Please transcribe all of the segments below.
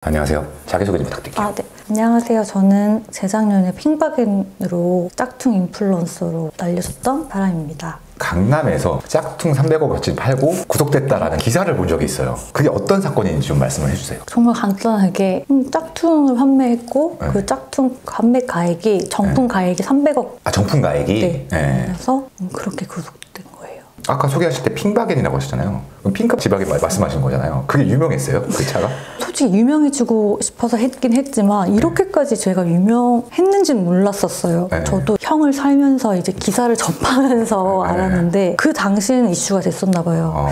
안녕하세요. 자기소개 좀 부탁드릴게요. 네. 안녕하세요. 저는 재작년에 핑바겐으로 짝퉁 인플루언서로 알려졌던 사람입니다. 강남에서 짝퉁 300억어치 팔고 구속됐다라는 기사를 본 적이 있어요. 그게 어떤 사건인지 좀 말씀을 해주세요. 정말 간단하게 짝퉁을 판매했고 그 짝퉁 판매 가액이 정품 가액이 300억. 정품 가액이? 네. 그래서 그렇게 구속된 거예요. 아까 소개하실 때 핑바겐이라고 하셨잖아요. 그럼 핑크 지박이 말씀하신 거잖아요. 그게 유명했어요? 그 차가? 솔직히 유명해지고 싶어서 했긴 했지만 이렇게까지 제가 유명했는지는 몰랐었어요. 네. 저도 형을 살면서 이제 기사를 접하면서 알았는데 그 당시에는 이슈가 됐었나 봐요.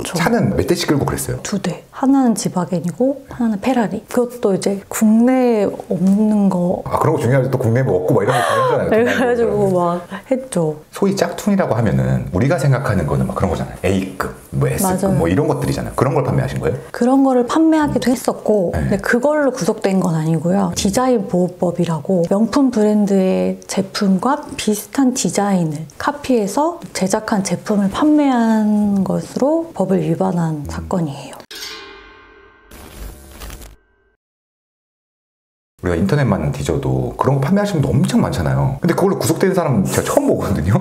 차는 몇 대씩 끌고 그랬어요? 2대. 하나는 지바겐이고 하나는 페라리. 그것도 이제 국내에 없는 거. 그런 거 중요하죠. 또 국내 뭐 없고 뭐 이런 거 다르잖아요. 그래가지고 막 했죠. 소위 짝퉁이라고 하면은 우리가 생각하는 거는 막 그런 거잖아요. A급, 뭐 S급, 맞아요. 뭐 이런 것들이잖아요. 그런 걸 판매하신 거예요? 그런 거를 판매하기도 했었고 근데 그걸로 구속된 건 아니고요. 디자인 보호법이라고 명품 브랜드의 제품과 비슷한 디자인을 카피해서 제작한 제품을 판매한 것으로 법을 위반한 사건이에요. 우리가 인터넷만 뒤져도 그런 거 판매하시는 분도 엄청 많잖아요. 근데 그걸로 구속된 사람 제가 처음 보거든요.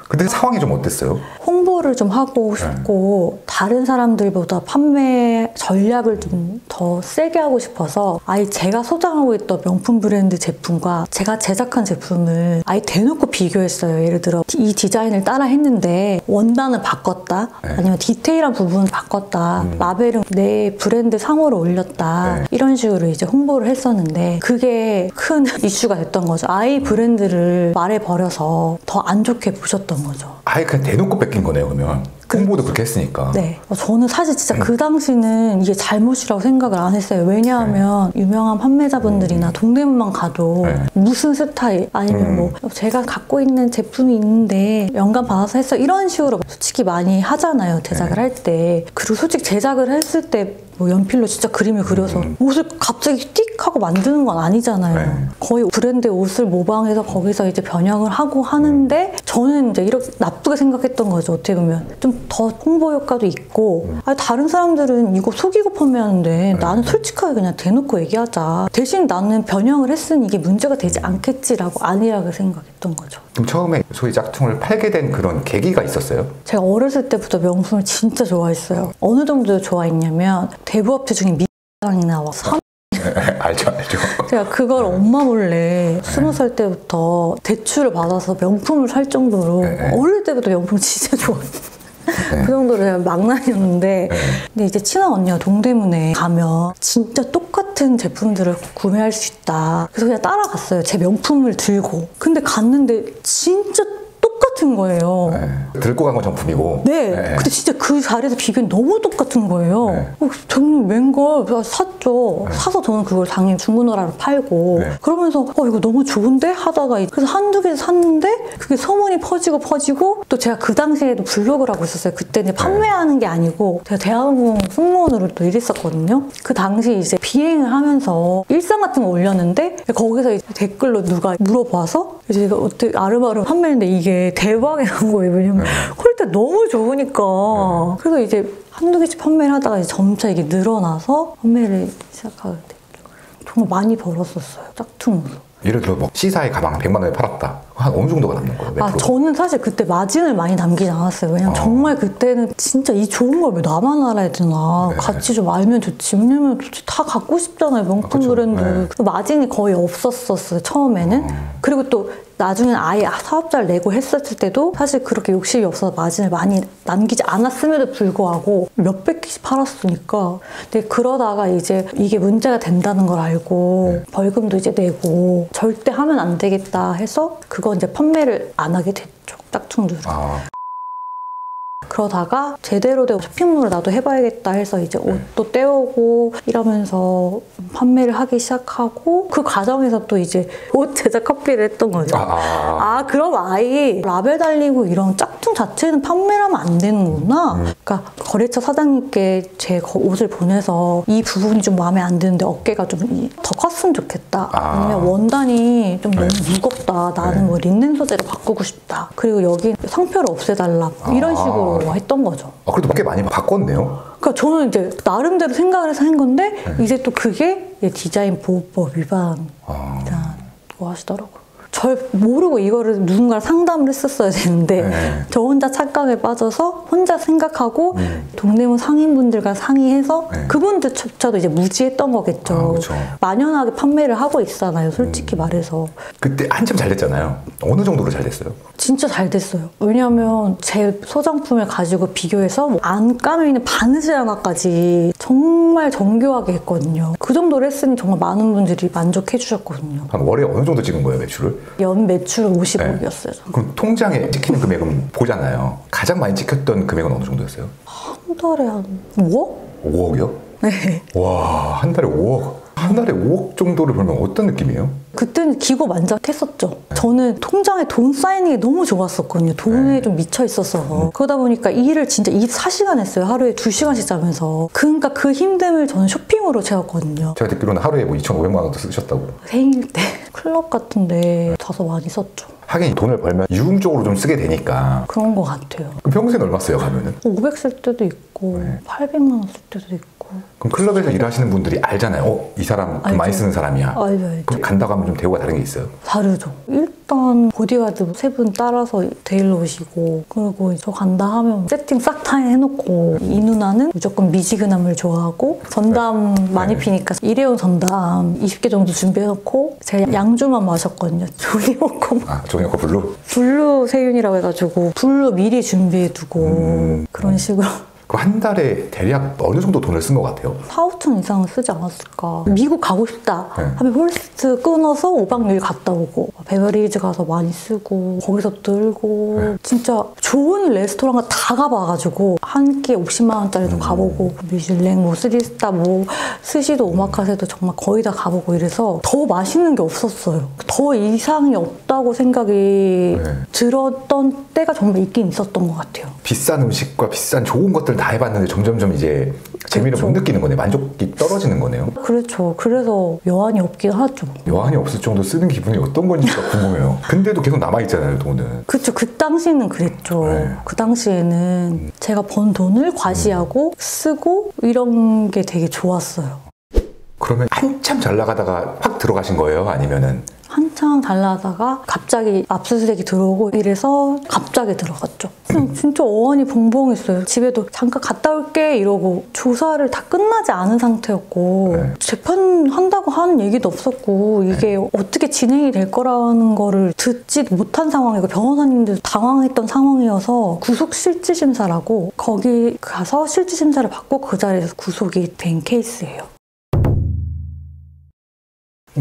근데 상황이 좀 어땠어요? 홍보를 좀 하고 싶고 다른 사람들보다 판매 전략을 좀 더 세게 하고 싶어서 아예 제가 소장하고 있던 명품 브랜드 제품과 제가 제작한 제품을 아예 대놓고 비교했어요. 예를 들어 이 디자인을 따라 했는데 원단을 바꿨다 아니면 디테일한 부분을 바꿨다 라벨은 내 브랜드 상호를 올렸다 이런 식으로 이제 홍보를 했었는데 그게 큰 이슈가 됐던 거죠. 아예 브랜드를 말해버려서 더 안 좋게 보셨던 거죠. 아예 그냥 대놓고 뺏긴 거네요, 그러면. 홍보도 그렇게 했으니까. 네. 저는 사실 진짜 그 당시는 이게 잘못이라고 생각을 안 했어요. 왜냐하면 유명한 판매자분들이나 동대문만 가도 무슨 스타일 아니면 뭐 제가 갖고 있는 제품이 있는데 영감 받아서 했어 이런 식으로 솔직히 많이 하잖아요. 제작을 할 때. 그리고 솔직히 제작을 했을 때 뭐 연필로 진짜 그림을 그려서 옷을 갑자기 띡 하고 만드는 건 아니잖아요. 거의 브랜드의 옷을 모방해서 거기서 이제 변형을 하고 하는데 저는 이제 이렇게 나쁘게 생각했던 거죠. 어떻게 보면 좀 더 홍보 효과도 있고 다른 사람들은 이거 속이고 판매하는데 나는 솔직하게 그냥 대놓고 얘기하자. 대신 나는 변형을 했으니 이게 문제가 되지 않겠지라고 안일하게 생각했던 거죠. 그럼 처음에 소위 짝퉁을 팔게 된 그런 계기가 있었어요? 제가 어렸을 때부터 명품을 진짜 좋아했어요. 어느 정도 좋아했냐면 대부업체 중에 미장이 나와서 알죠. 제가 그걸 엄마 몰래 20살 때부터 대출을 받아서 명품을 살 정도로 어릴 때부터 명품을 진짜 좋아했어요. 그 정도로 제가 망나니였는데 근데 이제 친한 언니가 동대문에 가면 진짜 똑같은 제품들을 구매할 수 있다. 그래서 그냥 따라갔어요. 제 명품을 들고. 근데 갔는데 진짜 똑같은 거예요. 들고 간 건 정품이고. 근데 진짜 그 자리에서 비교는 너무 똑같은 거예요. 저는 웬걸 샀죠. 사서 저는 그걸 당연히 중고나라로 팔고 그러면서 이거 너무 좋은데? 하다가 그래서 한두 개 샀는데 그게 소문이 퍼지고 또 제가 그 당시에도 블로그를 하고 있었어요. 그때는 판매하는 게 아니고 제가 대학원 승무원으로 또 일했었거든요. 그 당시 이제 비행을 하면서 일상 같은 거 올렸는데 거기서 이제 댓글로 누가 물어봐서 이제 이거 어떻게 아름아름 판매했는데 이게 대박이란 거예요. 왜냐면 퀄리티가 너무 좋으니까. 그래서 이제 한두 개씩 판매를 하다가 이제 점차 이게 늘어나서 판매를 시작하게 됐죠. 정말 많이 벌었었어요. 짝퉁으로. 예를 들어 뭐 C사의 가방 100만 원에 팔았다. 한 어느 정도가 남는 거예요? 저는 사실 그때 마진을 많이 남기지 않았어요. 왜냐면 정말 그때는 진짜 이 좋은 걸 왜 나만 알아야 되나. 같이 좀 알면 좋지. 왜냐면 다 갖고 싶잖아요. 명품 브랜드. 마진이 거의 없었어요. 처음에는. 그리고 또 나중에는 아예 사업자를 내고 했었을 때도 사실 그렇게 욕심이 없어서 마진을 많이 남기지 않았음에도 불구하고 몇백 개씩 팔았으니까. 근데 그러다가 이제 이게 문제가 된다는 걸 알고 벌금도 이제 내고 절대 하면 안 되겠다 해서 그건 이제 판매를 안 하게 됐죠. 짝퉁들은. 그러다가 제대로 된 쇼핑몰을 나도 해봐야겠다 해서 이제 옷도 떼오고 이러면서 판매를 하기 시작하고 그 과정에서 또 이제 옷 제작 커피를 했던 거죠. 그럼 아예 라벨 달리고 이런 짝퉁 자체는 판매를 하면 안 되는구나. 그러니까 거래처 사장님께 제 옷을 보내서 이 부분이 좀 마음에 안 드는데 어깨가 좀 더 컸으면 좋겠다. 아니면 원단이 좀 너무 무겁다. 나는 뭐 린넨 소재로 바꾸고 싶다. 그리고 여기 상표를 없애달라. 이런 식으로 했던 거죠. 그래도 꽤 많이 바꿨네요. 그러니까 저는 이제 나름대로 생각을 해서 한 건데 이제 또 그게 디자인 보호법 위반이라고 하시더라고요. 절 모르고 이거를 누군가랑 상담을 했었어야 되는데 저 혼자 착각에 빠져서 혼자 생각하고 동대문 상인분들과 상의해서 그분들조차도 이제 무지했던 거겠죠. 그렇죠. 만연하게 판매를 하고 있잖아요, 솔직히 말해서. 그때 한참 잘 됐잖아요. 어느 정도로 잘 됐어요? 진짜 잘 됐어요. 왜냐하면 제 소장품을 가지고 비교해서 뭐 안 까매있는 바느질 하나까지 정말 정교하게 했거든요. 그 정도로 했으니 정말 많은 분들이 만족해 주셨거든요. 한 월에 어느 정도 찍은 거예요, 매출을? 연 매출 50억이었어요. 그럼 통장에 찍히는 금액은 보잖아요. 가장 많이 찍혔던 금액은 어느 정도였어요? 한 달에 한 5억? 5억이요? 네. 와, 한 달에 5억. 한 달에 5억 정도를 벌면 어떤 느낌이에요? 그때는 기고만장했었죠. 저는 통장에 돈 쌓이는 게 너무 좋았었거든요. 돈에 좀 미쳐 있어서. 그러다 보니까 일을 진짜 24시간 했어요. 하루에 2시간씩 자면서. 그러니까 그 힘듦을 저는 쇼핑으로 채웠거든요. 제가 듣기로는 하루에 뭐 2,500만 원도 쓰셨다고. 생일 때 클럽 같은데 가서 많이 썼죠. 하긴 돈을 벌면 유흥적으로 좀 쓰게 되니까. 그런 것 같아요. 그럼 평소에 얼마 써요, 가면은? 500 쓸 때도 있고 800만 원 쓸 때도 있고. 그럼 클럽에서 일하시는 분들이 알잖아요. 이 사람 돈 많이 쓰는 사람이야. 알죠. 그럼 간다고 하면 좀 대우가 다른 게 있어요? 다르죠. 일단 보디가드 3분 따라서 데일러 오시고, 그리고 저 간다 하면 세팅 싹 다 해놓고, 이 누나는 무조건 미지근함을 좋아하고 전담 많이 피니까 일회용 전담 20개 정도 준비해놓고 제가 양주만 마셨거든요. 조니워커. 조니워커 블루? 블루 세윤이라고 해가지고 블루 미리 준비해두고 그런 식으로. 그 한 달에 대략 어느 정도 돈을 쓴 것 같아요? 4, 5천 이상은 쓰지 않았을까. 미국 가고 싶다 하면 홀스트 끊어서 5박 6일 갔다 오고, 베버리힐즈 가서 많이 쓰고, 거기서 놀고, 진짜 좋은 레스토랑 다 가봐가지고 한 끼에 50만 원짜리도 가보고, 미슐랭, 뭐 3스타, 뭐 스시도 오마카세도 정말 거의 다 가보고 이래서 더 맛있는 게 없었어요. 더 이상이 없다고 생각이 들었던 때가 정말 있긴 있었던 것 같아요. 비싼 음식과 비싼 좋은 것들 다 해봤는데 점점점 이제 재미를 못 느끼는 거네. 만족이 떨어지는 거네요. 그렇죠. 그래서 여한이 없긴 하죠. 여한이 없을 정도 쓰는 기분이 어떤 건지가 궁금해요. 근데도 계속 남아있잖아요, 돈은. 그렇죠. 그 당시에는 그랬죠. 그 당시에는 제가 번 돈을 과시하고 쓰고 이런 게 되게 좋았어요. 그러면 한참 잘 나가다가 확 들어가신 거예요? 아니면은? 한참 잘 나가다가 갑자기 압수수색이 들어오고 이래서 갑자기 들어갔죠. 그냥 진짜 어안이 벙벙했어요. 집에도 잠깐 갔다 올게 이러고 조사를 다 끝나지 않은 상태였고 재판한다고 하는 얘기도 없었고 이게 어떻게 진행이 될 거라는 거를 듣지 못한 상황이고 변호사님들도 당황했던 상황이어서 구속실질심사라고 거기 가서 실질심사를 받고 그 자리에서 구속이 된 케이스예요.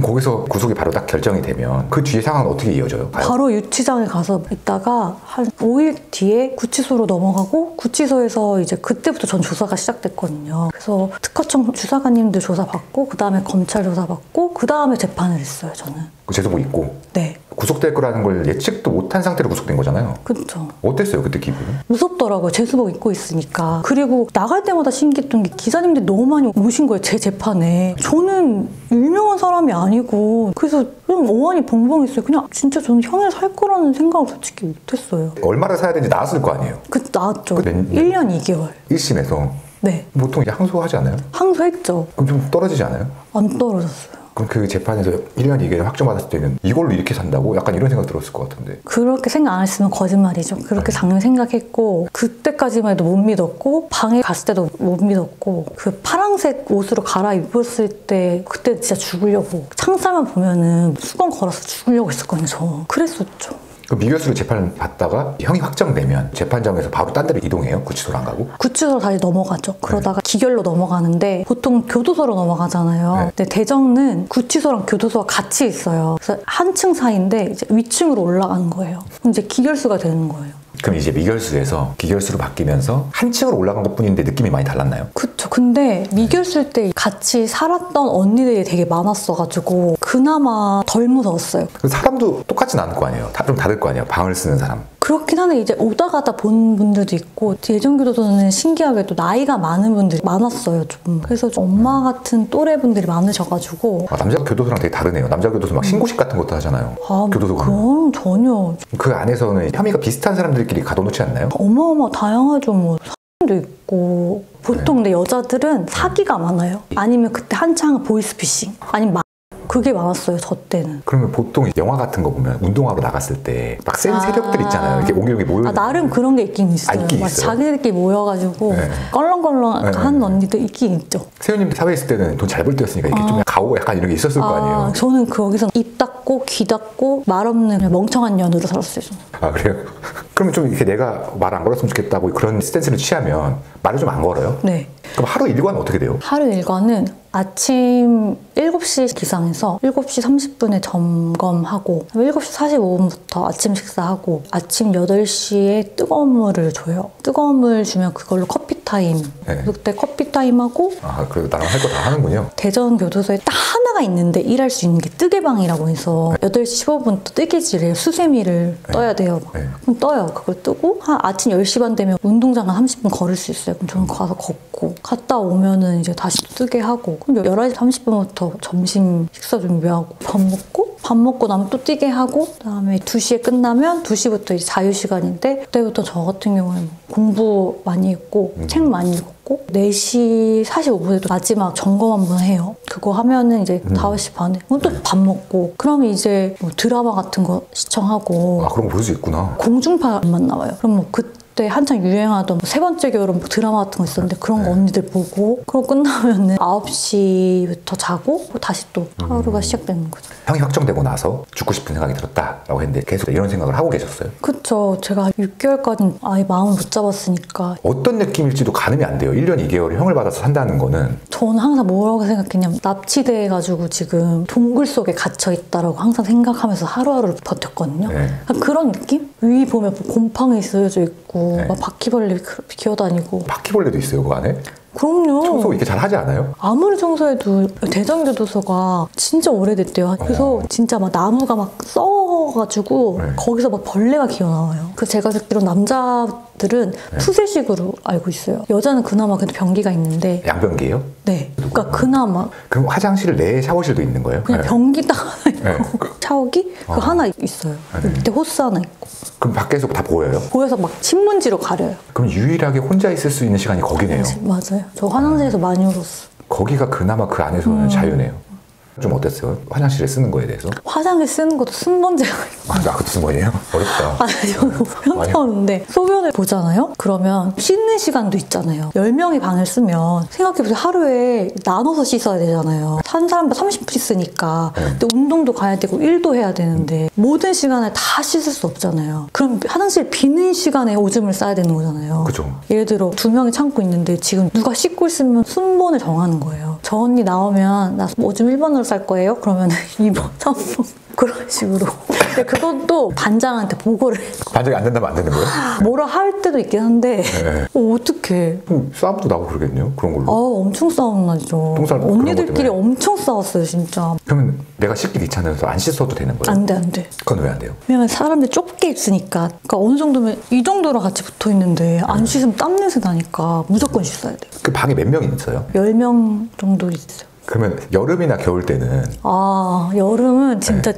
거기서 구속이 바로 딱 결정이 되면 그 뒤에 상황은 어떻게 이어져요? 바로 유치장에 가서 있다가 한 5일 뒤에 구치소로 넘어가고 구치소에서 이제 그때부터 전 조사가 시작됐거든요. 그래서 특허청 주사관님들 조사받고 그 다음에 검찰 조사받고 그 다음에 재판을 했어요, 저는. 그 재소복 있고 네. 구속될 거라는 걸 예측도 못한 상태로 구속된 거잖아요. 그렇죠. 어땠어요, 그때 기분은? 무섭더라고요. 재수복 입고 있으니까. 그리고 나갈 때마다 신기했던 게 기자님들이 너무 많이 오신 거예요, 제 재판에. 저는 유명한 사람이 아니고 그래서 그냥 어안이 벙벙했어요. 그냥 진짜 저는 형을 살 거라는 생각을 솔직히 못했어요. 얼마를 사야 되는지 나왔을 거 아니에요? 그 나왔죠. 몇 년? 1년 2개월. 1심에서 네. 보통 이제 항소하지 않아요? 항소했죠. 그럼 좀 떨어지지 않아요? 안 떨어졌어요. 그럼 그 재판에서 1년 2개월 확정받았을 때는 이걸로 이렇게 산다고? 약간 이런 생각 들었을 것 같은데. 그렇게 생각 안 했으면 거짓말이죠. 그렇게 당연히 생각했고 그때까지만 해도 못 믿었고 방에 갔을 때도 못 믿었고 그 파란색 옷으로 갈아입었을 때 그때 진짜 죽으려고 창살만 보면은 수건 걸어서 죽으려고 했었거든요. 저 그랬었죠. 그 미결수로 재판을 받다가 형이 확정되면 재판장에서 바로 딴 데로 이동해요? 구치소로 안 가고? 구치소로 다시 넘어가죠. 그러다가 기결로 넘어가는데 보통 교도소로 넘어가잖아요. 근데 대전은 구치소랑 교도소가 같이 있어요. 그래서 한 층 사이인데 이제 위층으로 올라가는 거예요. 그럼 이제 기결수가 되는 거예요. 그럼 이제 미결수에서 기결수로 바뀌면서 한 층으로 올라간 것뿐인데 느낌이 많이 달랐나요? 그쵸. 근데 미결수 때 같이 살았던 언니들이 되게 많았어가지고 그나마 덜 무서웠어요. 사람도 똑같진 않을 거 아니에요? 좀 다를 거 아니에요? 방을 쓰는 사람. 그렇긴 한데 이제 오다 가다 본 분들도 있고 예전교도소는 신기하게도 나이가 많은 분들이 많았어요. 좀. 그래서 좀 엄마 같은 또래 분들이 많으셔가지고 남자 교도소랑 되게 다르네요. 남자 교도소 막 신고식 같은 것도 하잖아요. 교도소가. 그건 전혀. 그 안에서는 혐의가 비슷한 사람들끼리 가둬놓지 않나요? 어마어마 다양하죠. 뭐 도 있고 보통 근데 여자들은 사기가 많아요. 아니면 그때 한창 보이스피싱 아니면 그게 많았어요, 저 때는. 그러면 보통 영화 같은 거 보면 운동하러 나갔을 때 막 센 세력들 있잖아요. 이렇게 옹기종기 모여. 나름 그런 게 있긴 있어요. 있긴 막 있어요. 자기들끼리 모여가지고 껄렁껄렁 하는 언니들 있긴 있죠. 세훈님 사회에 있을 때는 돈 잘 벌 때였으니까 이렇게 좀 가오 약간 이런 게 있었을 거 아니에요. 저는 거기서 입 닫고 귀 닫고 말 없는 그냥 멍청한 년으로 살았어요. 저는. 아 그래요? 그러면 좀 이렇게 내가 말 안 걸었으면 좋겠다고 그런 스탠스를 취하면 말을 좀 안 걸어요? 네. 그럼 하루 일과는 어떻게 돼요? 하루 일과는 아침 7시 기상해서 7시 30분에 점검하고 7시 45분부터 아침 식사하고 아침 8시에 뜨거운 물을 줘요. 뜨거운 물 주면 그걸로 커피 타임. 네. 그때 커피 타임하고 그래도 나랑 할 거 다 하는군요. 대전 교도소에 딱 하나가 있는데 일할 수 있는 게 뜨개방이라고 해서 8시 15분부터 뜨개질을 수세미를 떠야 돼요. 그럼 떠요. 그걸 뜨고 한 아침 10시 반 되면 운동장 한 30분 걸을 수 있어요. 그럼 저는 가서 걷고 갔다 오면은 이제 다시 뜨개하고 그럼 11시 30분부터 점심 식사 준비하고 밥 먹고 나면 또 뛰게 하고 그다음에 2시에 끝나면 2시부터 이제 자유시간인데 그때부터 저 같은 경우에는 공부 많이 했고 책 많이 읽었고 4시 45분에 또 마지막 점검 한번 해요. 그거 하면은 이제 5시 반에 또 밥 먹고 그러면 이제 뭐 드라마 같은 거 시청하고 그런 거 볼 수 있구나. 공중파만 나와요. 그럼 뭐 그때 한창 유행하던 뭐 세 번째 결혼 드라마 같은 거 있었는데 그런 거 언니들 보고 그러고 끝나면은 9시부터 자고 다시 또 하루가 시작되는 거죠. 형이 확정되고 나서 죽고 싶은 생각이 들었다라고 했는데 계속 이런 생각을 하고 계셨어요? 그쵸. 제가 6개월까지는 아예 마음을 못 잡았으니까. 어떤 느낌일지도 가늠이 안 돼요. 1년 2개월 형을 받아서 산다는 거는. 저는 항상 뭐라고 생각했냐면 납치돼가지고 지금 동굴 속에 갇혀있다라고 항상 생각하면서 하루하루를 버텼거든요. 네. 그런 느낌? 위 보면 곰팡이 쓰여져 있고 네. 막 바퀴벌레 기어다니고. 바퀴벌레도 있어요 그 안에? 그럼요. 청소 이렇게 잘 하지 않아요? 아무리 청소해도 대전교도소가 진짜 오래됐대요. 그래서 진짜 막 나무가 막 썩어가지고 거기서 막 벌레가 기어나와요. 그래서 제가 듣기로 남자들은 푸세식으로 알고 있어요. 여자는 그나마 그래도 변기가 있는데. 양변기예요? 네. 그러니까 그나마. 그럼 화장실 내에 샤워실도 있는 거예요? 그냥 변기 딱 하나 있고 샤워기 그거 하나 있어요. 밑에 호스 하나 있고. 그럼 밖에서 다 보여요? 보여서 막 신문지로 가려요. 그럼 유일하게 혼자 있을 수 있는 시간이 거기네요. 맞아요. 저 화장실에서 많이 울었어. 거기가 그나마 그 안에서는 자유네요. 좀 어땠어요? 화장실에 쓰는 거에 대해서? 화장실 쓰는 것도 순번제가 있고. 나 그것도 쓴 거예요? 어렵다. 저는 편찮은데 소변을 보잖아요? 그러면 씻는 시간도 있잖아요. 10명이 방을 쓰면 생각해보세요. 하루에 나눠서 씻어야 되잖아요. 한 사람마다 30분 씻으니까. 근데 운동도 가야 되고 일도 해야 되는데 모든 시간을 다 씻을 수 없잖아요. 그럼 화장실 비는 시간에 오줌을 싸야 되는 거잖아요. 그죠. 예를 들어 2명이 참고 있는데 지금 누가 씻고 있으면 순번을 정하는 거예요. 저 언니 나오면 나 오줌 1번으로 쌀 거예요? 그러면 2번, 3번 그런 식으로. 근데 그것도 반장한테 보고를 해요. 반장이 안 된다면 안 되는 거예요? 뭐라 할 때도 있긴 한데 어떡해. 싸움도 나고 그러겠네요? 그런 걸로. 엄청 싸움 나죠. 언니들끼리 엄청 싸웠어요 진짜. 그러면 내가 씻기 귀찮아서 안 씻어도 되는 거예요? 안 돼, 안 돼. 그건 왜 안 돼요? 왜냐면 사람들이 좁게 있으니까. 그러니까 어느 정도면 이 정도로 같이 붙어 있는데 안 씻으면 땀 냄새 나니까 무조건 씻어야 돼요. 그 방에 몇 명 있어요? 10명 정도 있어요. 그러면 여름이나 겨울 때는 여름은 진짜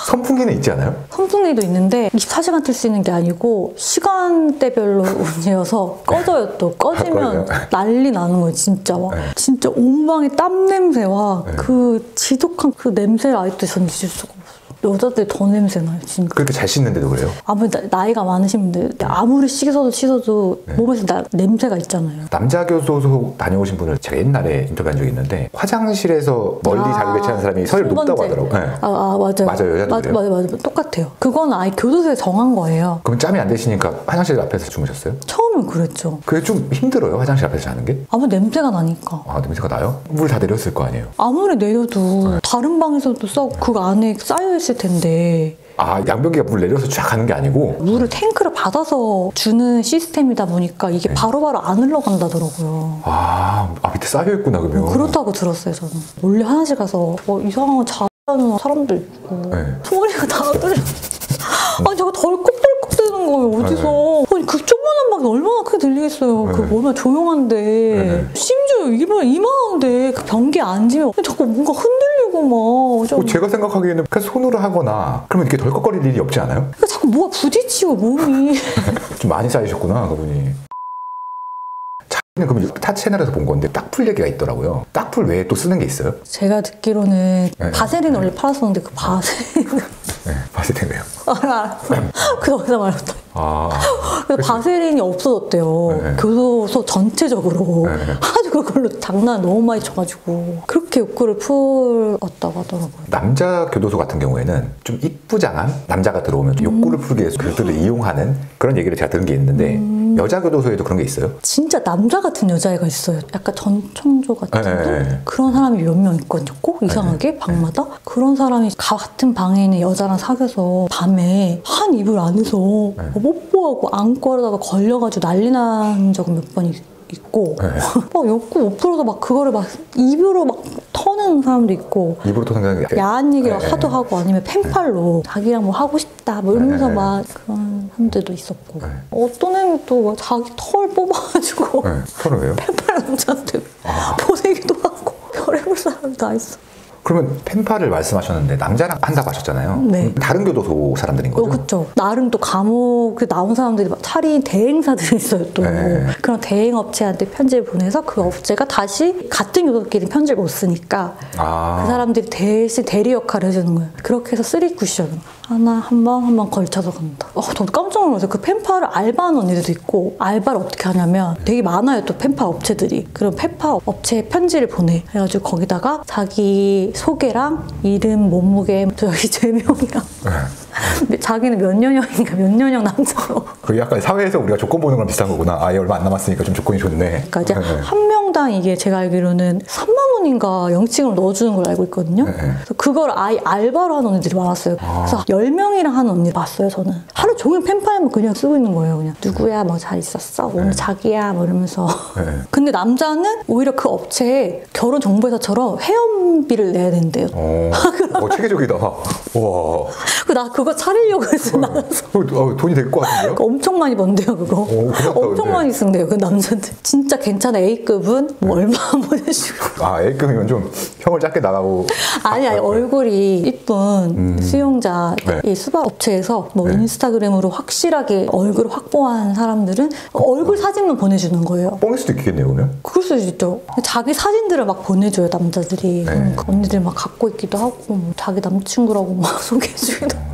선풍기는 있지 않아요? 선풍기도 있는데 24시간 틀 수 있는 게 아니고 시간대별로 운이어서 꺼져요. 또 꺼지면 난리 나는 거예요. 진짜 막 진짜 온 방에 땀 냄새와 그 지독한 그 냄새를 아직도 전 잊을 수가 없어요. 여자들이 더 냄새 나요 진짜. 그렇게 잘 씻는데도 그래요? 아무리 나이가 많으신 분들 아무리 씻어도 몸에서 냄새가 있잖아요. 남자 교도소 다녀오신 분을 제가 옛날에 인터뷰한 적이 있는데 화장실에서 멀리 자기 배치하는 사람이 서열이 높다고 하더라고요. 네. 맞아요. 여자들이요? 맞아요. 똑같아요. 그건 아예 교도소에 정한 거예요. 그럼 짬이 안 되시니까 화장실 앞에서 주무셨어요? 처음엔 그랬죠. 그게 좀 힘들어요? 화장실 앞에서 자는 게? 냄새가 나니까. 냄새가 나요? 물 다 내렸을 거 아니에요? 아무리 내려도 다른 방에서도 싸고 그 안에 쌓여있을 텐데. 양변기가 물 내려서 쫙 가는 게 아니고? 물을 탱크를 받아서 주는 시스템이다 보니까 이게 바로바로 안 흘러간다더라고요. 밑에 쌓여있구나 그러면. 그렇다고 들었어요 저는. 몰래 화장실 가서 이상한 자는 사람들 있고 소리가 다 들려. 제가 덜컥덜컥 되는 거예요. 어디서. 그 조그만한 방이 얼마나 크게 들리겠어요. 그 얼마나 조용한데. 심지어 이만한데 그 변기에 앉으면 자꾸 뭔가 흔들리고 막. 제가 생각하기에는 그냥 손으로 하거나 그러면 이렇게 덜컥거릴 일이 없지 않아요? 자꾸 뭐가 부딪히고 몸이. 좀 많이 쌓이셨구나 그분이. 그럼 타 채널에서 본 건데 딱풀 얘기가 있더라고요. 딱풀 외에 또 쓰는 게 있어요? 제가 듣기로는 네. 바세린 원래 팔았었는데 그 바세린 네, 바세린 왜요? 그 어디서 말했다. 그래서 바세린이 없어졌대요. 네. 교도소 전체적으로. 네. 아주 그걸로 장난 너무 많이 쳐가지고 그렇게 욕구를 풀었다고 하더라고요. 남자 교도소 같은 경우에는 좀 이쁘장한 남자가 들어오면 욕구를 풀기 위해서 그들을 이용하는 그런 얘기를 제가 들은 게 있는데 여자 교도소에도 그런 게 있어요? 진짜 남자 같은 여자애가 있어요. 약간 전청조 같은 네. 그런 사람이 몇 명 있거든요. 꼭 이상하게 방마다 그런 사람이 같은 방에 있는 여자랑 사귀어서 밤에 한 이불 안에서 뽀뽀하고 안고 하다가 걸려가지고 난리 난 적은 몇 번 있고 막 욕구 못 풀어서 막 그거를 막 입으로 막 터는 사람도 있고 입으로 터는 게 야한 얘기를 하도 하고 아니면 펜팔로 자기랑 뭐 하고 싶다 뭐 이러면서 막 그런 사람들도 있었고 어떤 애는 또 자기 털 뽑아가지고 털은 왜요? 펜팔 남자한테 보내기도 하고 별의별 사람 다 있어. 그러면 펜팔을 말씀하셨는데 남자랑 한다고 하셨잖아요. 네. 다른 교도소 사람들인 거죠? 그렇죠. 나름 또 감옥에 나온 사람들이 막 차린 대행사들이 있어요. 또 그런 대행업체한테 편지를 보내서 그 업체가 다시 같은 교도끼리 편지를 못 쓰니까 그 사람들이 대신 대리 역할을 해주는 거예요. 그렇게 해서 3쿠션 하나 한 번 걸쳐서 간다. 저도 깜짝 놀랐어요. 그 펜팔을 알바하는 언니들도 있고 알바를 어떻게 하냐면 되게 많아요. 또 펜팔 업체들이. 그럼 펜팔 업체에 편지를 보내. 그래가지고 거기다가 자기 소개랑 이름, 몸무게, 저기 제명이랑 자기는 몇 년형인가 몇 년형 남자로. 그 약간 사회에서 우리가 조건 보는 거랑 비슷한 거구나. 아예 얼마 안 남았으니까 좀 조건이 좋네. 그러니까 이제 한 명당 이게 제가 알기로는 3만 원인가 영칭을 넣어주는 걸 알고 있거든요. 그래서 그걸 아예 알바로 하는 언니들이 많았어요. 그래서 10명이랑 하는 언니 봤어요, 저는. 하루 종일 펜팔만 그냥 쓰고 있는 거예요. 그냥 누구야, 뭐 잘 있었어? 오늘 자기야, 뭐 이러면서. 근데 남자는 오히려 그 업체에 결혼 정보회사처럼 회원비를 내야 된대요. 체계적이다. 와. 나 그거 차리려고 했어, 나가서. 돈이 될 것 같은데요? 엄청 많이 번대요, 그거. 엄청 많이 쓴대요, 그 남자들. 진짜 괜찮아. A급은 뭐 얼마 안 보내주고. A급이면 좀 형을 작게 나가고. 아니, 얼굴이 이쁜 수용자, 이 수박업체에서 뭐 인스타그램으로 확실하게 얼굴을 확보한 사람들은 얼굴 사진만 보내주는 거예요. 뻥일 수도 있겠네요, 그러면? 그럴 수도 있죠. 자기 사진들을 막 보내줘요, 남자들이. 그 언니들 막 갖고 있기도 하고, 뭐 자기 남친구라고 막 소개해주기도 하고.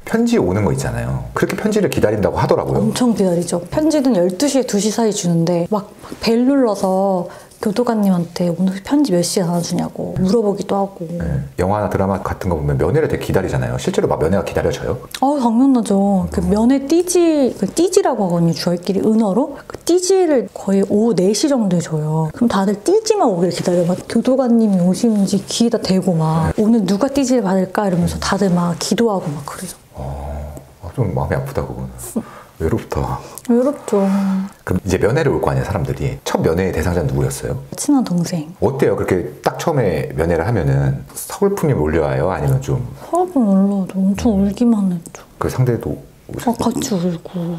편지 오는 거 있잖아요. 그렇게 편지를 기다린다고 하더라고요. 엄청 기다리죠. 편지는 12시에 2시 사이 주는데 막 벨 눌러서 교도관님한테 오늘 편지 몇 시에 나눠주냐고 물어보기도 하고. 영화나 드라마 같은 거 보면 면회를 되게 기다리잖아요. 실제로 막 면회가 기다려져요? 당연하죠. 그 면회 띠지, 그 띠지라고 하거든요. 저희끼리 은어로. 그 띠지를 거의 오후 4시 정도에 줘요. 그럼 다들 띠지만 오기를 기다려요. 막 교도관님이 오시는지 귀에다 대고 막 오늘 누가 띠지를 받을까 이러면서 다들 막 기도하고 막 그래요. 좀 마음이 아프다, 그거는. 외롭다. 외롭죠. 그럼 이제 면회를 올 거 아니에요, 사람들이. 첫 면회의 대상자는 누구였어요? 친한 동생. 어때요? 그렇게 딱 처음에 면회를 하면은 서글픔이 몰려와요? 아니면 좀 서럽은 올라도 엄청 울기만 했죠. 그 상대도 같이 울고.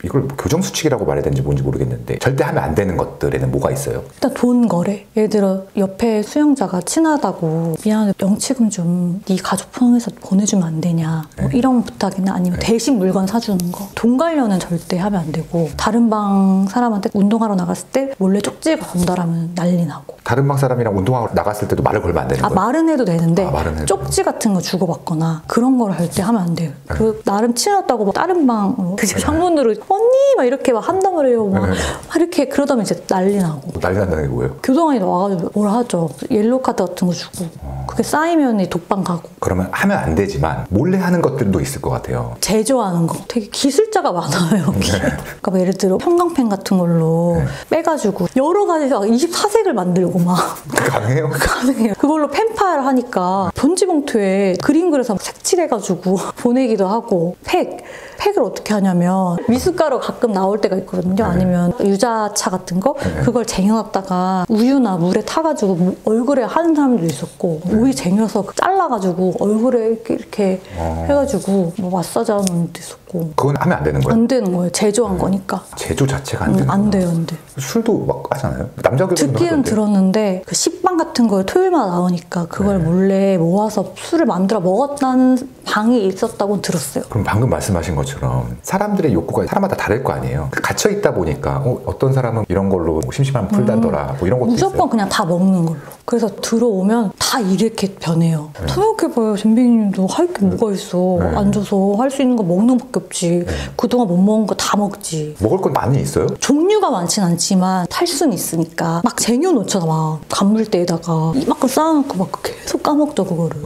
이걸 뭐 교정수칙이라고 말해야 되는지 뭔지 모르겠는데 절대 하면 안 되는 것들에는 뭐가 있어요? 일단 돈 거래. 예를 들어 옆에 수용자가 친하다고 미안해 영치금 좀 네 가족 통해서 보내주면 안 되냐 뭐 이런 부탁이나 아니면 대신 물건 사주는 거. 돈 관련은 절대 하면 안 되고 다른 방 사람한테 운동하러 나갔을 때 몰래 쪽지가 전달하면 난리 나고. 다른 방 사람이랑 운동하러 나갔을 때도 말을 걸면 안 되는 거예요? 말은 해도 되는데 말은 해도. 쪽지 같은 거 주고받거나 그런 걸 할 때 하면 안 돼요. 그 나름 친하다고 막 다른 방으로 창문으로 언니 막 이렇게 막 한단 말이에요. 막 이렇게 그러다면 이제 난리 나고. 난리 난다는 게 뭐예요? 교도관이 와가지고 뭐라 하죠. 옐로우 카드 같은 거 주고 그게 쌓이면 독방 가고. 그러면 하면 안 되지만 몰래 하는 것들도 있을 것 같아요. 제조하는 거. 되게 기술자가 많아요. 그러니까 뭐 예를 들어 형광펜 같은 걸로 빼가지고 여러 가지 24색을 만들고 막. 가능해요? 가능해요. 그걸로 펜팔 하니까 편지봉투에 그림 그려서 색칠해가지고 보내기도 하고. 팩을 어떻게 하냐면 미숫가루 가끔 나올 때가 있거든요. 아니면 유자차 같은 거 그걸 쟁여놨다가 우유나 물에 타가지고 얼굴에 하는 사람도 있었고 오이 쟁여서 잘라가지고 얼굴에 이렇게 해가지고 뭐 마사지 하는 사람도 있었고. 그건 하면 안 되는 거예요? 안 되는 거예요. 제조한 거니까. 제조 자체가 안 되는 거예요? 안 돼요, 안 돼. 술도 막 하잖아요? 남자 교도관도 듣기는 하던데. 들었는데 그 식빵 같은 거 토요일마다 나오니까 그걸 몰래 모아서 술을 만들어 먹었다는 방이 있었다고 들었어요. 그럼 방금 말씀하신 것처럼 것처럼 사람들의 욕구가 사람마다 다를 거 아니에요. 갇혀 있다 보니까 어떤 사람은 이런 걸로 심심하면 풀단더라 뭐 이런 것도 무조건 있어요. 그냥 다 먹는 걸로. 그래서 들어오면 다 이렇게 변해요. 생각해봐요. 잼빈님도 할 게 뭐가 있어. 네. 앉아서 할 수 있는 거 먹는 것밖에 없지. 그동안 못 먹은 거 다 먹지. 먹을 건 많이 있어요? 종류가 많진 않지만 탈수는 있으니까 막 쟁여놓잖아. 막 간물대에다가 이만큼 쌓아놓고 막 계속 까먹죠 그거를.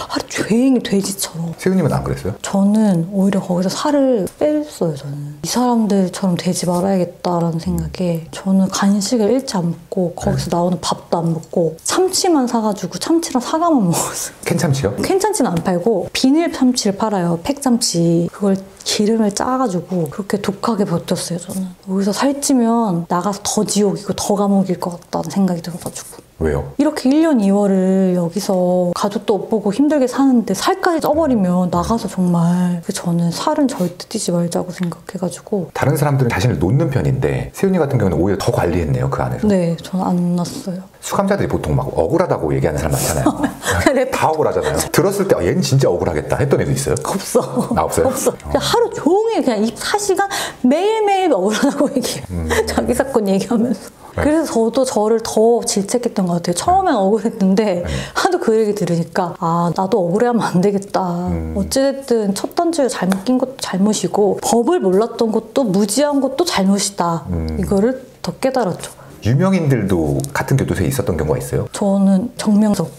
하루 종일 돼지처럼. 세훈님은 안 그랬어요? 저는 오히려 거기서 살을 뺐어요. 저는 이 사람들처럼 되지 말아야겠다라는 생각에 저는 간식을 일체 안 먹고 거기서 나오는 밥도 안 먹고 참치만 사가지고 참치랑 사과만 먹었어요. 캔참치요? 캔참치는 안 팔고 비닐 참치를 팔아요. 팩참치. 그걸 기름을 짜가지고 그렇게 독하게 버텼어요. 저는 여기서 살찌면 나가서 더 지옥이고 더 감옥일 것 같다는 생각이 들어가지고. 왜요? 이렇게 1년 2월을 여기서 가족도 못 보고 힘들게 사는데 살까지 쪄버리면 나가서 정말 저는 살은 절대 찌지 말자고 생각해가지고. 다른 사람들은 자신을 놓는 편인데 세훈이 같은 경우는 오히려 더 관리했네요. 그 안에서. 네, 저는 안 났어요. 수감자들이 보통 막 억울하다고 얘기하는 사람 많잖아요. 다 억울하잖아요. 들었을 때 얘는 진짜 억울하겠다 했던 애도 있어요? 없어. 없어요? 없어. 그냥 하루 종일 그냥 24시간 매일매일 억울하다고 얘기해요. 자기 사건 얘기하면서. 그래서 저도 저를 더 질책했던 것 같아요. 처음엔 억울했는데 하도 그 얘기 들으니까 아 나도 억울해하면 안 되겠다. 어찌됐든 첫 단추에 잘못 낀 것도 잘못이고 법을 몰랐던 것도 무지한 것도 잘못이다. 이거를 더 깨달았죠. 유명인들도 같은 교도소에 있었던 경우가 있어요? 저는 정명석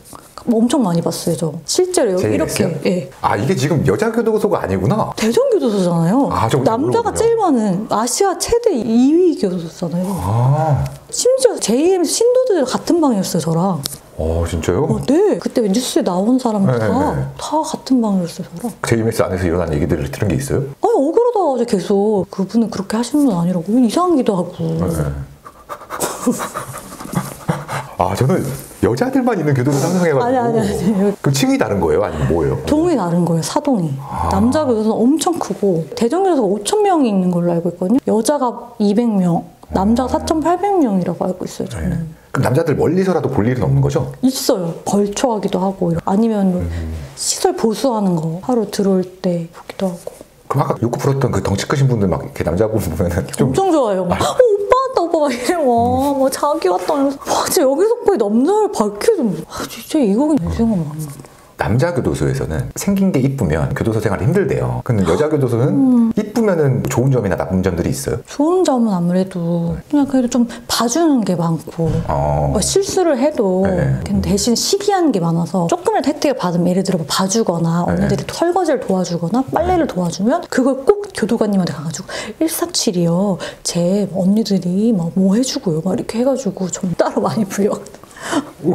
엄청 많이 봤어요. 저 실제로 여기 이렇게. 예. 아 이게 지금 여자 교도소가 아니구나. 대전교도소잖아요. 아, 남자가 제일 많은 아시아 최대 2위 교도소잖아요. 아. 심지어 JM 신도들 같은 방이었어요, 저랑. 진짜요? 네. 그때 뉴스에 나온 사람 네, 다 네. 같은 방이었어요, 저랑. JMS 안에서 일어난 얘기들을 들은 게 있어요? 아니, 억울하다고 계속. 그분은 그렇게 하시는 분 아니라고. 이상하기도 하고. 네. 아 저는 여자들만 있는 교도소 상상해가지고. 아니. 그럼 층이 다른 거예요? 아니면 뭐예요? 동이 다른 거예요, 사동이. 남자 교도소는 엄청 크고 대전교도소가 5,000명이 있는 걸로 알고 있거든요. 여자가 200명, 남자가 4,800명이라고 알고 있어요, 저는. 네. 그럼 남자들 멀리서라도 볼 일은 없는 거죠? 있어요. 벌초하기도 하고 아니면 뭐 시설 보수하는 거 하루 들어올 때 보기도 하고. 그럼 아까 욕구 풀었던 그 덩치 크신 분들 막 이렇게 남자분 보면은 좀 엄청 좋아요. 막, 오빠 왔다, 오빠 막 이래. 뭐 자기 왔다 이러면서. 와, 진짜 여기서 거의 남자를 밝혀주면. 진짜 이거 그냥 생각 많은 것 같아. 남자 교도소에서는 생긴 게 이쁘면 교도소 생활이 힘들대요. 근데 여자 교도소는 이쁘면은 좋은 점이나 나쁜 점들이 있어요? 좋은 점은 아무래도 그냥 그래도 좀 봐주는 게 많고 실수를 해도 그냥 대신 시기한 게 많아서 조금이라도 혜택을 받으면 예를 들어 뭐 봐주거나 언니들이 설거지를 도와주거나 빨래를 도와주면 그걸 꼭 교도관님한테 가가지고 147이요. 제 언니들이 뭐 해주고요. 막 이렇게 해가지고 좀 따로 많이 불려갔다.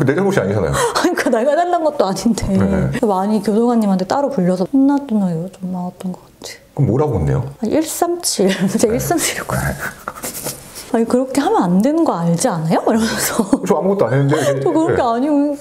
내 잘못이 아니잖아요. 그러니까 내가 달란 것도 아닌데 많이 교도관님한테 따로 불려서 혼났던 적이 좀 많았던 것 같아. 그럼 뭐라고 혼내요? 137. 제가 137이었거든요. 아니 그렇게 하면 안 되는 거 알지 않아요? 이러면서 저 아무것도 안 했는데 저 그렇게 아니고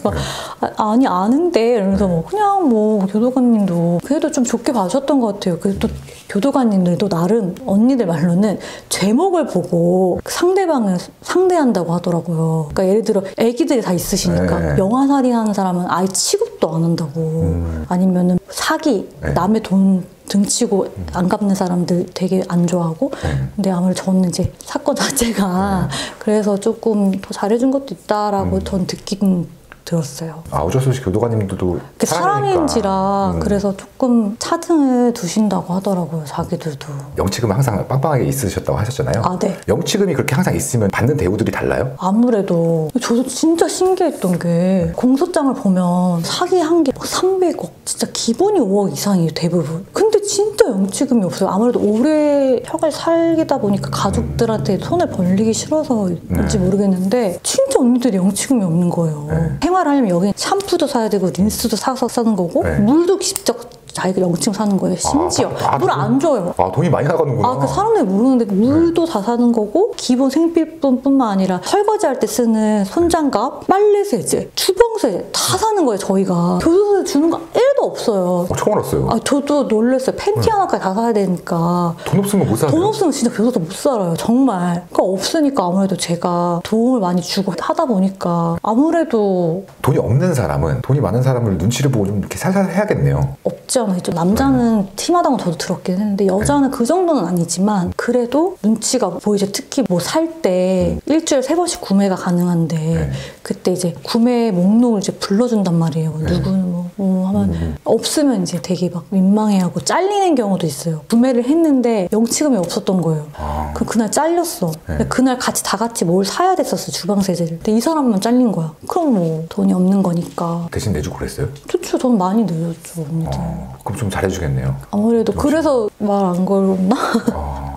아니 아는데 이러면서 뭐 그냥 뭐 교도관님도 그래도 좀 좋게 봐주셨던 것 같아요. 그래도 또 교도관님들도 나름 언니들 말로는 제목을 보고 상대방을 상대한다고 하더라고요. 그러니까 예를 들어 애기들이 다 있으시니까 영아살인하는 사람은 아예 취급도 안 한다고 아니면은 사기 남의 돈 등치고 안 갚는 사람들 되게 안 좋아하고 근데 아무래도 저는 이제 사건 자체가 그래서 조금 더 잘해준 것도 있다라고 전 듣긴 들었어요. 어쩔 수 없이 교도관님들도 사람인지라 그래서 조금 차등을 두신다고 하더라고요. 자기들도. 영치금 항상 빵빵하게 있으셨다고 하셨잖아요. 네. 영치금이 그렇게 항상 있으면 받는 대우들이 달라요? 아무래도 저도 진짜 신기했던 게 공소장을 보면 사기 한 개 300억 진짜 기본이 5억 이상이에요. 대부분. 근데 진짜 영치금이 없어요. 아무래도 오래 혀를 살기다 보니까 가족들한테 손을 벌리기 싫어서인지 모르겠는데 진짜 언니들이 영치금이 없는 거예요. 생활하려면 여기 샴푸도 사야 되고 린스도 사서 쓰는 거고 물도 직접 자기가 영치금 사는 거예요. 심지어 물 안 줘요. 돈이 많이 나가는구나. 그 사람들이 모르는데 물도 다 사는 거고 기본 생필품뿐만 아니라 설거지할 때 쓰는 손장갑, 빨래 세제, 주방 세제 다 사는 거예요. 저희가 교도소에 주는 거 1도 없어요. 처음 알았어요. 저도 놀랐어요. 팬티 하나까지 다 사야 되니까. 돈 없으면 못 살아요. 돈 없으면 진짜 교도소 못 살아요. 정말. 그러니까 없으니까 아무래도 제가 도움을 많이 주고 하다 보니까 아무래도 돈이 없는 사람은 돈이 많은 사람을 눈치를 보고 좀 이렇게 살살 해야겠네요. 없지 있잖아요. 좀 남자는 팀하다고 저도 들었긴 했는데 여자는 그 정도는 아니지만 그래도 눈치가 보이죠. 특히 뭐 살 때 일주일에 3번씩 구매가 가능한데 그때 이제 구매 목록을 이제 불러준단 말이에요. 누구는 뭐 하면 없으면 이제 되게 막 민망해하고 잘리는 경우도 있어요. 구매를 했는데 영치금이 없었던 거예요. 그럼 그날 잘렸어. 근데 그날 다 같이 뭘 사야 됐었어, 주방세제를. 근데 이 사람만 잘린 거야. 그럼 뭐 돈이 없는 거니까. 대신 내주고 그랬어요? 그쵸, 전 많이 내줬죠, 언니들. 그럼 좀 잘해주겠네요. 아무래도 그래서 말 안 걸었나?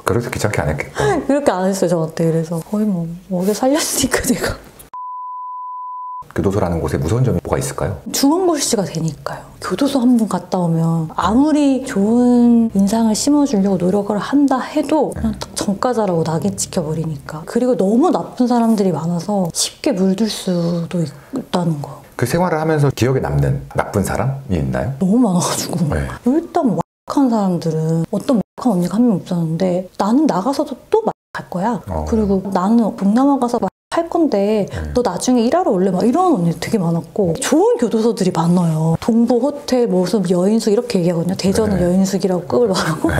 그래서 귀찮게 안 했겠다. 그렇게 안 했어요, 저한테. 그래서 거의 뭐 먹여 살렸으니까 제가. 교도소라는 곳에 무서운 점이 뭐가 있을까요? 중원고시가 되니까요. 교도소 한 번 갔다 오면 아무리 좋은 인상을 심어주려고 노력을 한다 해도 그냥 딱 전과자라고 낙인 찍혀버리니까. 그리고 너무 나쁜 사람들이 많아서 쉽게 물들 수도 있다는 거. 그 생활을 하면서 기억에 남는 나쁜 사람이 있나요? 너무 많아가지고. 일단 막한 사람들은 어떤 막한 언니가 한 명 있었는데 나는 나가서도 또 갈 거야. 그리고 나는 동남아 가서 할 건데 너 나중에 일하러 올래? 막 이런 언니 되게 많았고 좋은 교도소들이 많아요. 동부 호텔 무슨 여인숙 이렇게 얘기하거든요. 대전은 여인숙이라고 급을 말하고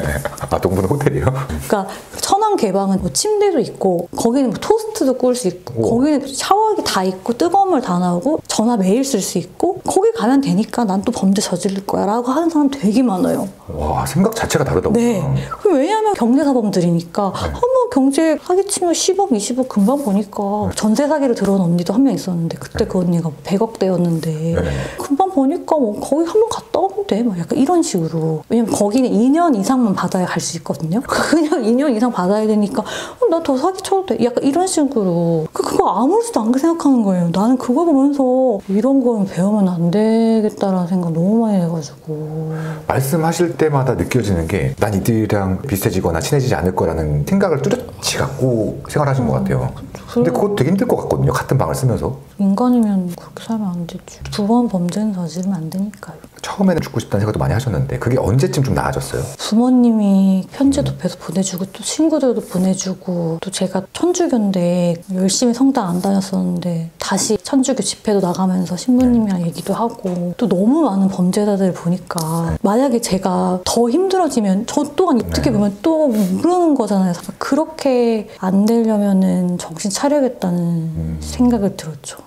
동부는 호텔이요? 그러니까 천안 개방은 뭐 침대도 있고 거기는 뭐 토스트도 구울 수 있고 거기는 샤워기 다 있고 뜨거운 물 다 나오고 전화 매일 쓸 수 있고 거기 가면 되니까 난 또 범죄 저지를 거야 라고 하는 사람 되게 많아요. 와, 생각 자체가 다르다. 네. 왜냐하면 경제사범들이니까 한번 경제 사기치면 10억, 20억 금방 보니까 전세 사기로 들어온 언니도 한 명 있었는데 그때 그 언니가 100억대였는데 금방 보니까 뭐 거기 한 번 갔다 오면 돼. 막 약간 이런 식으로. 왜냐면 거기는 2년 이상만 받아야 갈 수 있거든요. 그냥 2년 이상 받아야 되니까 나 더 사기쳐도 돼. 약간 이런 식으로. 그거 아무렇지도 않게 생각하는 거예요. 나는 그거 보면서 이런 거는 배우면 안 되겠다라는 생각 너무 많이 해가지고. 말씀하실 때마다 느껴지는 게 난 이들이랑 비슷해지거나 친해지지 않을 거라는 생각을 뚜렷이 갖고 생활하신 것 같아요. 근데 그거 되게 힘들 것 같거든요. 같은 방을 쓰면서. 인간이면 그렇게 살면 안 되지. 두 번 범죄는 저지르면 안 되니까요. 처음에는 죽고 싶다는 생각도 많이 하셨는데 그게 언제쯤 좀 나아졌어요? 부모님이 편지도 계속 보내주고 또 친구들도 보내주고 또 제가 천주교인데 열심히 성당 안 다녔었는데 다시 천주교 집회도 나가면서 신부님이랑 얘기도 하고 또 너무 많은 범죄자들을 보니까 만약에 제가 더 힘들어지면 저 또한 어떻게 보면 또 모르는 거잖아요. 그렇게 안 되려면은 정신 차려야겠다는 생각을 들었죠.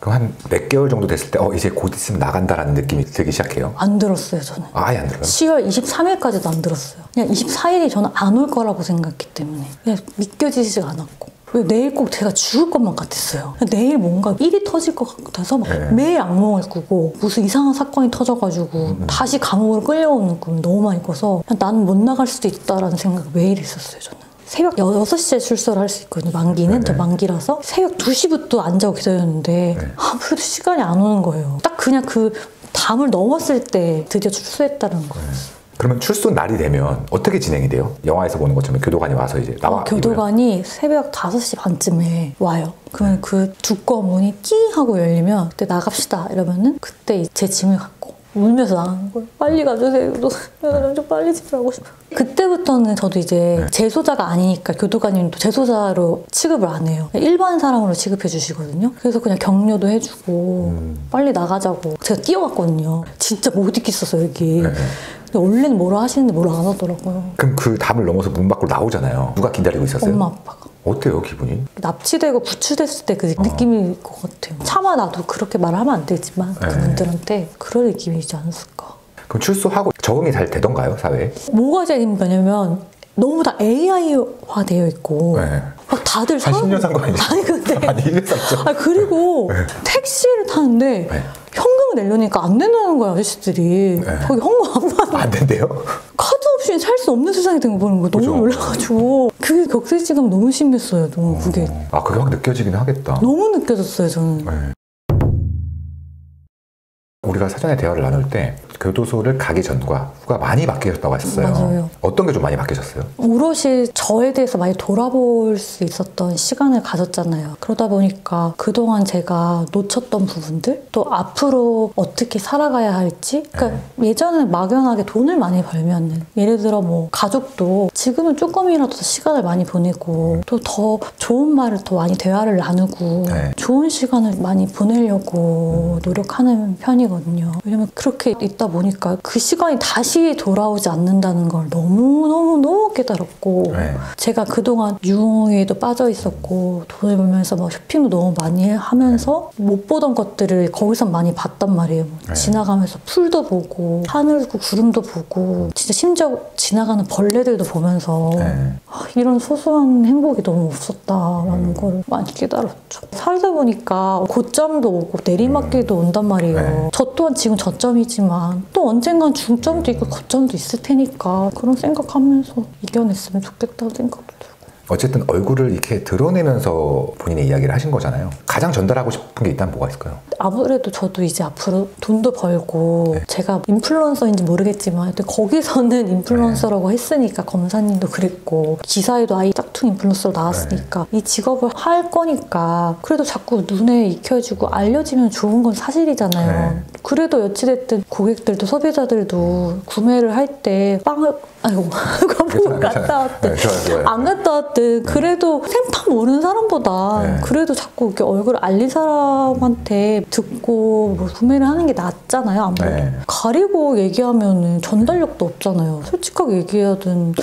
그럼 한 몇 개월 정도 됐을 때 이제 곧 있으면 나간다라는 느낌이 들기 시작해요? 안 들었어요, 저는. 아예 안 들어요? 10월 23일까지도 안 들었어요. 그냥 24일이 저는 안 올 거라고 생각했기 때문에 그냥 믿겨지지가 않았고 왜 내일 꼭 제가 죽을 것만 같았어요. 내일 뭔가 일이 터질 것 같아서 막 매일 악몽을 꾸고 무슨 이상한 사건이 터져가지고 다시 감옥으로 끌려오는 꿈 너무 많이 꿔서 나는 못 나갈 수도 있다라는 생각을 매일 했었어요, 저는. 새벽 6시에 출소를 할 수 있거든요. 만기는. 저 만기라서 새벽 2시부터 앉아고 기다렸는데 아무래도 시간이 안 오는 거예요. 딱 그냥 그 담을 넘었을 때 드디어 출소했다는 거예요. 그러면 출소 날이 되면 어떻게 진행이 돼요? 영화에서 보는 것처럼 교도관이 와서 이제 나와? 교도관이 새벽 5시 반쯤에 와요. 그러면 그 두꺼운 문이 띵 하고 열리면 그때 나갑시다 이러면은 그때 제 짐을 갖고 울면서 나가는 거예요. 빨리 가주세요. 좀 빨리 집에 가고 싶어요. 그때부터는 저도 이제 재소자가 아니니까 교도관님도 재소자로 취급을 안 해요. 일반 사람으로 취급해 주시거든요. 그래서 그냥 격려도 해주고 빨리 나가자고 제가 뛰어갔거든요. 진짜 못 있겠었어요, 여기. 근데 원래는 뭐라 하시는데 뭐라 안 하더라고요. 그럼 그 담을 넘어서 문 밖으로 나오잖아요. 누가 기다리고 있었어요? 엄마, 아빠가. 어때요, 기분이? 납치되고 부추됐을 때 그 느낌일 것 같아요. 차마 나도 그렇게 말하면 안 되지만 그분들한테 그런 느낌이지 않았을까. 그럼 출소하고 적응이 잘 되던가요, 사회에? 뭐가 제일 힘드냐면 너무 다 AI화 되어 있고 막 다들 한 10년 산 거 아니에요? 아니 근데 아니 1년 샀죠. 그리고 택시를 타는데 현금을 내려니까 안 된다는 거야, 아저씨들이. 거기 현금 안 된대요? 카드 없이 살 수 없는 세상이 된 거 보는 거 너무 놀라가지고 그게 격세지감 너무 심했어요. 너무 그게. 그게 확 느껴지긴 하겠다. 너무 느껴졌어요, 저는. 우리가 사전에 대화를 나눌 때 교도소를 가기 전과 후가 많이 바뀌셨다고 하셨어요. 맞아요. 어떤 게 좀 많이 바뀌셨어요? 오롯이 저에 대해서 많이 돌아볼 수 있었던 시간을 가졌잖아요. 그러다 보니까 그동안 제가 놓쳤던 부분들, 또 앞으로 어떻게 살아가야 할지. 그러니까 예전에는 막연하게 돈을 많이 벌면은 예를 들어 뭐 가족도 지금은 조금이라도 더 시간을 많이 보내고 또 더 좋은 말을 더 많이 대화를 나누고 좋은 시간을 많이 보내려고 노력하는 편이거든요. 시간이거든요. 왜냐면 그렇게 있다 보니까 그 시간이 다시 돌아오지 않는다는 걸 너무 깨달았고 네. 제가 그동안 유흥에도 빠져 있었고 돈을 벌면서 막 쇼핑도 너무 많이 하면서 못 보던 것들을 거기서 많이 봤단 말이에요. 네. 지나가면서 풀도 보고 하늘도 구름도 보고 진짜 심지어 지나가는 벌레들도 보면서 네. 이런 소소한 행복이 너무 없었다라는 걸 많이 깨달았죠. 살다 보니까 고점도 오고 내리막길도 온단 말이에요. 네. 저 또한 지금 저점이지만 또 언젠간 중점도 있고 고점도 있을 테니까 그런 생각하면서 이겨냈으면 좋겠다는 생각도 들고. 어쨌든 얼굴을 이렇게 드러내면서 본인의 이야기를 하신 거잖아요. 가장 전달하고 싶은 게 있다면 뭐가 있을까요? 아무래도 저도 이제 앞으로 돈도 벌고 제가 인플루언서인지 모르겠지만 거기서는 인플루언서라고 했으니까 검사님도 그랬고 기사에도 아예 짝퉁 인플루언서로 나왔으니까 이 직업을 할 거니까 그래도 자꾸 눈에 익혀지고 알려지면 좋은 건 사실이잖아요. 네. 그래도 어찌됐든 고객들도 소비자들도 구매를 할 때 빵을 아이고 광고 갔다 왔든 좋아요. 안 갔다 왔든 그래도 생판 모르는 사람보다 그래도 자꾸 이렇게 얼굴 알린 사람한테 듣고 뭐 구매를 하는 게 낫잖아요. 아무래도 가리고 얘기하면 전달력도 없잖아요. 솔직하게 얘기하든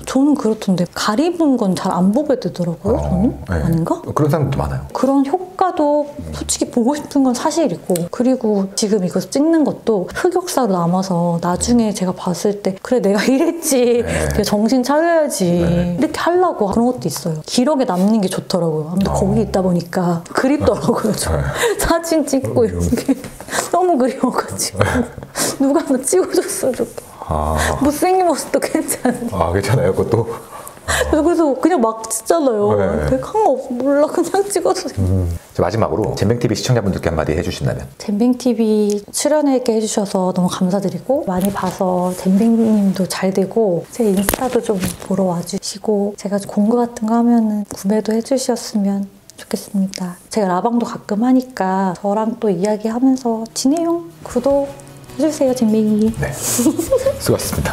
저는 그렇던데 가리는 건 잘 안 보게 되더라고요. 저는 아닌가? 그런 사람도 많아요. 그런 효과도 솔직히 보고 싶은 건 사실이고 그리고 지금 이거 찍는 것도 흑역사로 남아서 나중에 제가 봤을 때 그래 내가 이랬지 정신 차려야지 이렇게 하려고 그런 것도 있어요. 기록에 남는 게 좋더라고요. 아무튼 거기 있다 보니까 그립더라고요. 사진 찍고 이렇게 너무 그리워가지고 누가 하나 찍어줬으면 좋겠어. 못생긴 모습도 괜찮은데. 괜찮아요. 그것도. 그래서 그냥 막 찍잖아요. 백한 거 없어. 몰라. 그냥 찍어서. 마지막으로 잼뱅TV 시청자분들께 한마디 해주신다면? 잼뱅TV 출연하게 해주셔서 너무 감사드리고 많이 봐서 잼뱅님도 잘 되고 제 인스타도 좀 보러 와주시고 제가 공구 같은 거 하면은 구매도 해주셨으면 좋겠습니다. 제가 라방도 가끔 하니까 저랑 또 이야기하면서 지내요. 구독 해주세요, 잼뱅이. 네. 수고하셨습니다.